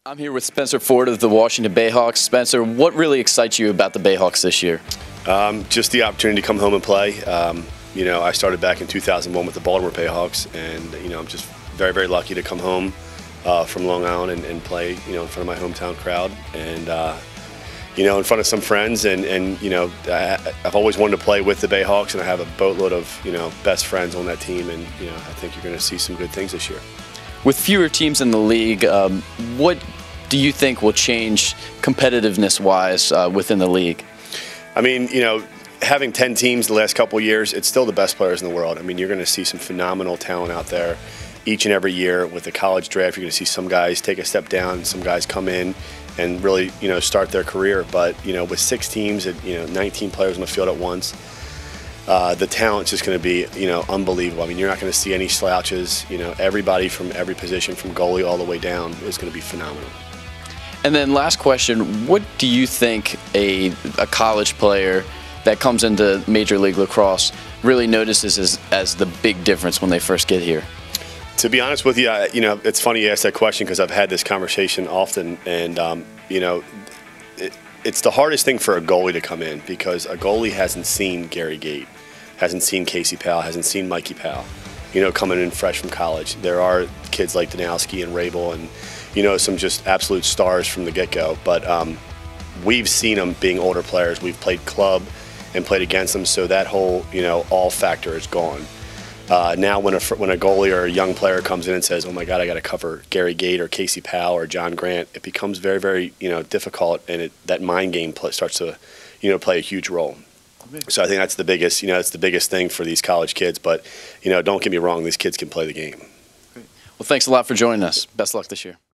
I'm here with Spencer Ford of the Washington Bayhawks. Spencer, what really excites you about the Bayhawks this year? Just the opportunity to come home and play. I started back in 2001 with the Baltimore Bayhawks, and I'm just very, very lucky to come home from Long Island and play, in front of my hometown crowd, and in front of some friends. And I've always wanted to play with the Bayhawks, and I have a boatload of best friends on that team, and I think you're going to see some good things this year. With fewer teams in the league, what do you think will change competitiveness-wise within the league? I mean, having 10 teams the last couple of years, it's still the best players in the world. I mean, you're going to see some phenomenal talent out there each and every year. With the college draft, you're going to see some guys take a step down, some guys come in and really, start their career. But, with 6 teams and, 19 players on the field at once, the talent's just going to be, unbelievable. I mean, you're not going to see any slouches. Everybody from every position, from goalie all the way down, is going to be phenomenal. And then last question, what do you think a college player that comes into Major League Lacrosse really notices as the big difference when they first get here? To be honest with you, it's funny you ask that question because I've had this conversation often, and it's the hardest thing for a goalie to come in, because a goalie hasn't seen Gary Gate, hasn't seen Casey Powell, hasn't seen Mikey Powell, coming in fresh from college. There are kids like Danowski and Rabel and, some just absolute stars from the get-go, but we've seen them being older players. We've played club and played against them, so that whole, all factor is gone. Now when a goalie or a young player comes in and says, oh my God, I got to cover Gary Gate or Casey Powell or John Grant, it becomes very, very, difficult, and that mind game starts to, play a huge role. So I think that's the biggest, that's the biggest thing for these college kids. But, don't get me wrong, these kids can play the game. Great. Well, thanks a lot for joining us. Best luck this year.